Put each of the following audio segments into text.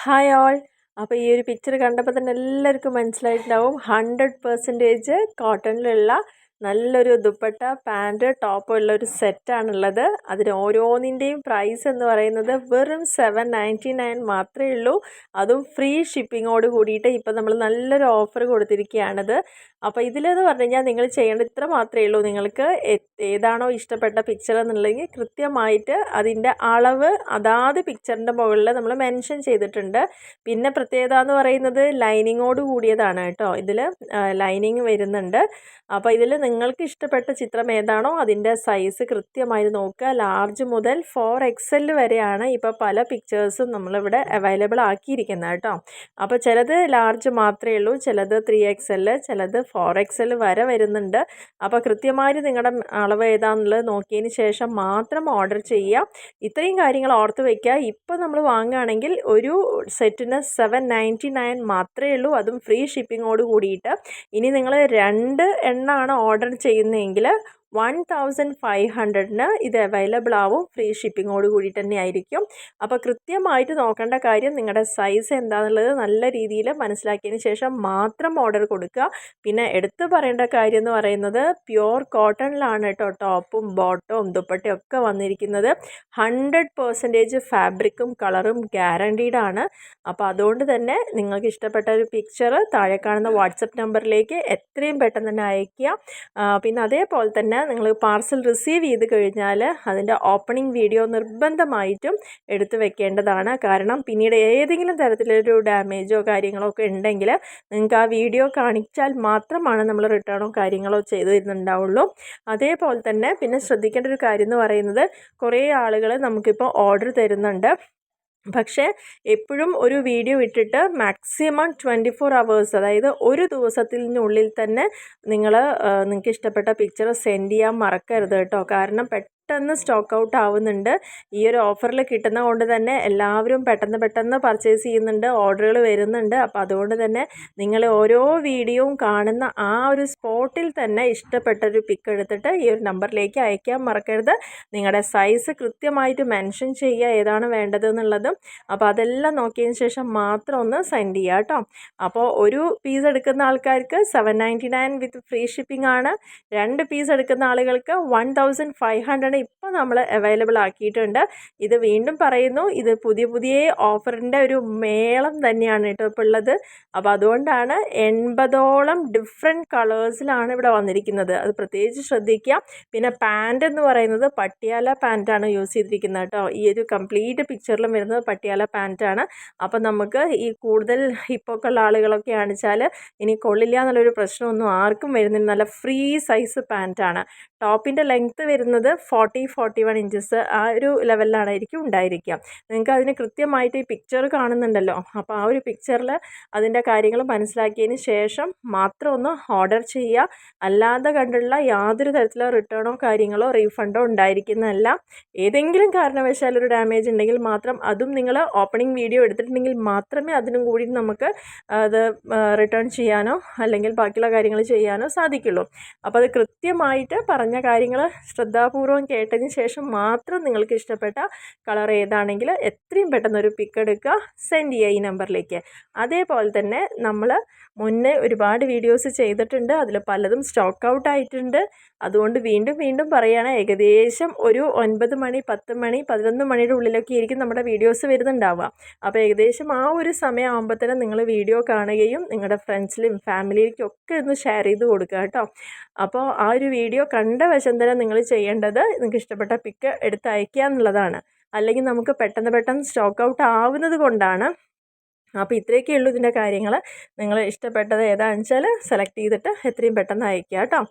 Hi all. അപ്പോൾ ഈ ഒരു പിക്ചർ കണ്ടപ്പോൾ തന്നെ എല്ലാവർക്കും മനസ്സിലായിട്ടുണ്ടാവും 100% കോട്ടണിലുള്ള നല്ലൊരു ദുപ്പട്ട പാൻറ് ടോപ്പ് ഉള്ള ഒരു സെറ്റാണുള്ളത്. അതിന് ഓരോന്നിൻ്റെയും പ്രൈസ് എന്ന് പറയുന്നത് വെറും 799 മാത്രമേ ഉള്ളൂ. അതും ഫ്രീ ഷിപ്പിങ്ങോട് കൂടിയിട്ട് ഇപ്പോൾ നമ്മൾ നല്ലൊരു ഓഫർ കൊടുത്തിരിക്കുകയാണത്. അപ്പോൾ ഇതിലെന്ന് പറഞ്ഞു കഴിഞ്ഞാൽ നിങ്ങൾ ചെയ്യേണ്ടത് ഇത്ര മാത്രമേ ഉള്ളൂ. നിങ്ങൾക്ക് ഏതാണോ ഇഷ്ടപ്പെട്ട പിക്ചർ എന്നുണ്ടെങ്കിൽ കൃത്യമായിട്ട് അതിൻ്റെ അളവ് അതാത് പിക്ചറിൻ്റെ മുകളിൽ നമ്മൾ മെൻഷൻ ചെയ്തിട്ടുണ്ട്. പിന്നെ പ്രത്യേകത എന്ന് പറയുന്നത് ലൈനിങ്ങോട് കൂടിയതാണ് കേട്ടോ. ഇതിൽ ലൈനിങ് വരുന്നുണ്ട്. അപ്പോൾ ഇതിൽ നിങ്ങൾക്ക് ഇഷ്ടപ്പെട്ട ചിത്രം ഏതാണോ അതിൻ്റെ സൈസ് കൃത്യമായി നോക്കുക. ലാർജ് മുതൽ 4XL വരെയാണ് ഇപ്പോൾ പല പിക്ചേഴ്സും നമ്മളിവിടെ അവൈലബിൾ ആക്കിയിരിക്കുന്നത് കേട്ടോ. അപ്പോൾ ചിലത് ലാർജ് മാത്രമേ ഉള്ളൂ, ചിലത് 3XL, ചിലത് 4XL വരെ വരുന്നുണ്ട്. അപ്പോൾ കൃത്യമായിട്ട് നിങ്ങളുടെ അളവ് ഏതാണെന്നുള്ളത് നോക്കിയതിന് ശേഷം മാത്രം ഓർഡർ ചെയ്യുക. ഇത്രയും കാര്യങ്ങൾ ഓർത്ത് വയ്ക്കുക. ഇപ്പോൾ നമ്മൾ വാങ്ങുകയാണെങ്കിൽ ഒരു സെറ്റിന് 799 മാത്രമേ ഉള്ളൂ, അതും ഫ്രീ ഷിപ്പിങ്ങോട് കൂടിയിട്ട്. ഇനി നിങ്ങൾ 2 എണ്ണമാണ് ഓർഡർ ചെയ്യുന്നതെങ്കിൽ 1500-ന് ഇത് അവൈലബിൾ ആവും. ഫ്രീ ഷിപ്പിങ്ങോട് കൂടി തന്നെ ആയിരിക്കും. അപ്പോൾ കൃത്യമായിട്ട് നോക്കേണ്ട കാര്യം നിങ്ങളുടെ സൈസ് എന്താണെന്നുള്ളത് നല്ല രീതിയിൽ മനസ്സിലാക്കിയതിന് ശേഷം മാത്രം ഓർഡർ കൊടുക്കുക. പിന്നെ എടുത്തു പറയേണ്ട കാര്യം എന്ന് പറയുന്നത് പ്യുവർ കോട്ടണിലാണ് കേട്ടോ ടോപ്പും ബോട്ടവും ദുപ്പട്ടയും ഒക്കെ വന്നിരിക്കുന്നത്. 100% ഫാബ്രിക്കും കളറും ഗ്യാരണ്ടീഡ് ആണ്. അപ്പോൾ അതുകൊണ്ട് തന്നെ നിങ്ങൾക്ക് ഇഷ്ടപ്പെട്ട ഒരു പിക്ചർ താഴെ കാണുന്ന വാട്സപ്പ് നമ്പറിലേക്ക് എത്രയും പെട്ടെന്ന് തന്നെ അയയ്ക്കുക. പിന്നെ അതേപോലെ തന്നെ നിങ്ങൾ പാർസൽ റിസീവ് ചെയ്ത് കഴിഞ്ഞാൽ അതിൻ്റെ ഓപ്പണിംഗ് വീഡിയോ നിർബന്ധമായിട്ടും എടുത്തു വെക്കേണ്ടതാണ്. കാരണം പിന്നീട് ഏതെങ്കിലും തരത്തിലൊരു ഡാമേജോ കാര്യങ്ങളോ ഒക്കെ ഉണ്ടെങ്കിൽ നിങ്ങൾക്ക് ആ വീഡിയോ കാണിച്ചാൽ മാത്രമാണ് നമ്മൾ റിട്ടേണോ കാര്യങ്ങളോ ചെയ്തു തരുന്നുണ്ടാവുള്ളൂ. അതേപോലെ തന്നെ പിന്നെ ശ്രദ്ധിക്കേണ്ട ഒരു കാര്യം എന്ന് പറയുന്നത് കുറേ ആളുകൾ നമുക്കിപ്പോൾ ഓർഡർ തരുന്നുണ്ട്. പക്ഷേ എപ്പോഴും ഒരു വീഡിയോ ഇട്ടിട്ട് മാക്സിമം 24 hours, അതായത് ഒരു ദിവസത്തിനുള്ളിൽ തന്നെ നിങ്ങൾക്ക് ഇഷ്ടപ്പെട്ട പിക്ചർ സെൻഡ് ചെയ്യാൻ മറക്കരുത് കേട്ടോ. കാരണം പെട്ടെന്ന് സ്റ്റോക്ക് ഔട്ട് ആവുന്നുണ്ട്. ഈ ഒരു ഓഫറിൽ കിട്ടുന്ന കൊണ്ട് തന്നെ എല്ലാവരും പെട്ടെന്ന് പർച്ചേസ് ചെയ്യുന്നുണ്ട്, ഓർഡറുകൾ വരുന്നുണ്ട്. അപ്പോൾ അതുകൊണ്ട് തന്നെ നിങ്ങൾ ഓരോ വീഡിയോയും കാണുന്ന ആ ഒരു സ്പോട്ടിൽ തന്നെ ഇഷ്ടപ്പെട്ടൊരു പിക്ക് എടുത്തിട്ട് ഈ ഒരു നമ്പറിലേക്ക് അയക്കാൻ മറക്കരുത്. നിങ്ങളുടെ സൈസ് കൃത്യമായിട്ട് മെൻഷൻ ചെയ്യുക ഏതാണ് വേണ്ടത് എന്നുള്ളത്. അപ്പോൾ അതെല്ലാം നോക്കിയതിന് ശേഷം മാത്രം ഒന്ന് സെൻഡ് ചെയ്യുക കേട്ടോ. അപ്പോൾ ഒരു പീസ് എടുക്കുന്ന ആൾക്കാർക്ക് 799 വിത്ത് ഫ്രീ ഷിപ്പിംഗ് ആണ്. 2 പീസ് എടുക്കുന്ന ആളുകൾക്ക് 1500 ഇപ്പോൾ നമ്മൾ അവൈലബിൾ ആക്കിയിട്ടുണ്ട്. ഇത് വീണ്ടും പറയുന്നു, ഇത് പുതിയ ഓഫറിൻ്റെ ഒരു മേളം തന്നെയാണ് കേട്ടോ ഇപ്പോൾ ഉള്ളത്. അപ്പോൾ അതുകൊണ്ടാണ് 80ഓളം ഡിഫറെൻറ്റ് കളേഴ്സിലാണ് ഇവിടെ വന്നിരിക്കുന്നത്. അത് പ്രത്യേകിച്ച് ശ്രദ്ധിക്കുക. പിന്നെ പാൻറ് എന്ന് പറയുന്നത് പട്ടിയാല പാൻറ്റാണ് യൂസ് ചെയ്തിരിക്കുന്നത് കേട്ടോ. ഈ ഒരു കംപ്ലീറ്റ് പിക്ചറിലും വരുന്നത് പട്ടിയാല പാൻറ്റാണ്. അപ്പോൾ നമുക്ക് ഈ കൂടുതൽ ഹിപ്പൊക്കെ ഉള്ള ആളുകളൊക്കെ ആണെച്ചാൽ ഇനി കൊള്ളില്ല എന്നുള്ളൊരു പ്രശ്നമൊന്നും ആർക്കും വരുന്നില്ല. നല്ല ഫ്രീ സൈസ് പാൻറ്റാണ്. ടോപ്പിൻ്റെ ലെങ്ത്ത് വരുന്നത് 40-41 ഇഞ്ചസ് ആ ഒരു ലെവലിലാണായിരിക്കും ഉണ്ടായിരിക്കുക. നിങ്ങൾക്ക് അതിന് കൃത്യമായിട്ട് ഈ പിക്ചർ കാണുന്നുണ്ടല്ലോ. അപ്പോൾ ആ ഒരു പിക്ചറിൽ അതിൻ്റെ കാര്യങ്ങൾ മനസ്സിലാക്കിയതിന് ശേഷം മാത്രം ഒന്ന് ഓർഡർ ചെയ്യുക. അല്ലാതെ കണ്ടുള്ള യാതൊരു തരത്തിലുള്ള റിട്ടേണോ കാര്യങ്ങളോ റീഫണ്ടോ ഉണ്ടായിരിക്കുന്നതല്ല. ഏതെങ്കിലും കാരണവശാൽ ഒരു ഡാമേജ് ഉണ്ടെങ്കിൽ മാത്രം, അതും നിങ്ങൾ ഓപ്പണിംഗ് വീഡിയോ എടുത്തിട്ടുണ്ടെങ്കിൽ മാത്രമേ അതിനും കൂടി നമുക്ക് അത് റിട്ടേൺ ചെയ്യാനോ അല്ലെങ്കിൽ ബാക്കിയുള്ള കാര്യങ്ങൾ ചെയ്യാനോ സാധിക്കുള്ളൂ. അപ്പോൾ അത് കൃത്യമായിട്ട് പറഞ്ഞ കാര്യങ്ങൾ ശ്രദ്ധാപൂർവം കേട്ടതിന് ശേഷം മാത്രം നിങ്ങൾക്ക് ഇഷ്ടപ്പെട്ട കളർ ഏതാണെങ്കിൽ എത്രയും പെട്ടെന്ന് ഒരു പിക്ക് എടുക്കുക, സെൻഡ് ചെയ്യുക ഈ നമ്പറിലേക്ക്. അതേപോലെ തന്നെ നമ്മൾ മുന്നേ ഒരുപാട് വീഡിയോസ് ചെയ്തിട്ടുണ്ട്, അതിൽ പലതും സ്റ്റോക്ക് ഔട്ട് ആയിട്ടുണ്ട്. അതുകൊണ്ട് വീണ്ടും പറയുകയാണ്, ഏകദേശം ഒരു 9 മണി 10 മണി 11 മണിയുടെ ഉള്ളിലൊക്കെ ആയിരിക്കും നമ്മുടെ വീഡിയോസ് വരുന്നുണ്ടാവുക. അപ്പോൾ ഏകദേശം ആ ഒരു സമയമാകുമ്പോഴത്തേനും നിങ്ങൾ വീഡിയോ കാണുകയും നിങ്ങളുടെ ഫ്രണ്ട്സിലും ഫാമിലിയിലേക്കും ഒക്കെ ഒന്ന് ഷെയർ ചെയ്ത് കൊടുക്കുക കേട്ടോ. അപ്പോൾ ആ ഒരു വീഡിയോ കണ്ട വശം തന്നെ നിങ്ങൾ ചെയ്യേണ്ടത് നിങ്ങൾക്ക് ഇഷ്ടപ്പെട്ട പിക്ക് എടുത്ത് അയക്കുക എന്നുള്ളതാണ്. അല്ലെങ്കിൽ നമുക്ക് പെട്ടെന്ന് സ്റ്റോക്ക് ഔട്ട് ആവുന്നത് കൊണ്ടാണ്. അപ്പോൾ ഇത്രയൊക്കെ ഉള്ളൂ ഇതിൻ്റെ കാര്യങ്ങൾ. നിങ്ങൾ ഇഷ്ടപ്പെട്ടത് ഏതാണെന്ന് വെച്ചാൽ സെലക്ട് ചെയ്തിട്ട് എത്രയും പെട്ടെന്ന് അയക്കുക കേട്ടോ.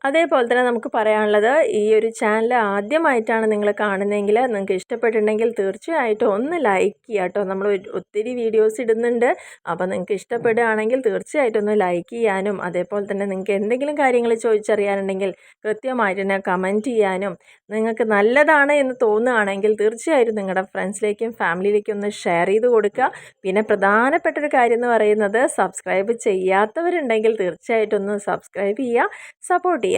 അതേപോലെ തന്നെ നമുക്ക് പറയാനുള്ളത്, ഈ ഒരു ചാനൽ ആദ്യമായിട്ടാണ് നിങ്ങൾ കാണുന്നതെങ്കിൽ നിങ്ങൾക്ക് ഇഷ്ടപ്പെട്ടിട്ടുണ്ടെങ്കിൽ തീർച്ചയായിട്ടും ഒന്ന് ലൈക്ക് ചെയ്യുക കേട്ടോ. നമ്മൾ ഒത്തിരി വീഡിയോസ് ഇടുന്നുണ്ട്. അപ്പോൾ നിങ്ങൾക്ക് ഇഷ്ടപ്പെടുകയാണെങ്കിൽ തീർച്ചയായിട്ടും ഒന്ന് ലൈക്ക് ചെയ്യാനും, അതേപോലെ തന്നെ നിങ്ങൾക്ക് എന്തെങ്കിലും കാര്യങ്ങൾ ചോദിച്ചറിയാനുണ്ടെങ്കിൽ കൃത്യമായിട്ട് തന്നെ കമൻറ്റ് ചെയ്യാനും, നിങ്ങൾക്ക് നല്ലതാണ് എന്ന് തോന്നുകയാണെങ്കിൽ തീർച്ചയായിട്ടും നിങ്ങളുടെ ഫ്രണ്ട്സിലേക്കും ഫാമിലിയിലേക്കും ഒന്ന് ഷെയർ ചെയ്ത് കൊടുക്കുക. പിന്നെ പ്രധാനപ്പെട്ടൊരു കാര്യം എന്ന് പറയുന്നത്, സബ്സ്ക്രൈബ് ചെയ്യാത്തവരുണ്ടെങ്കിൽ തീർച്ചയായിട്ടും ഒന്ന് സബ്സ്ക്രൈബ് ചെയ്യുക, സപ്പോർട്ട് ചെയ്യുക.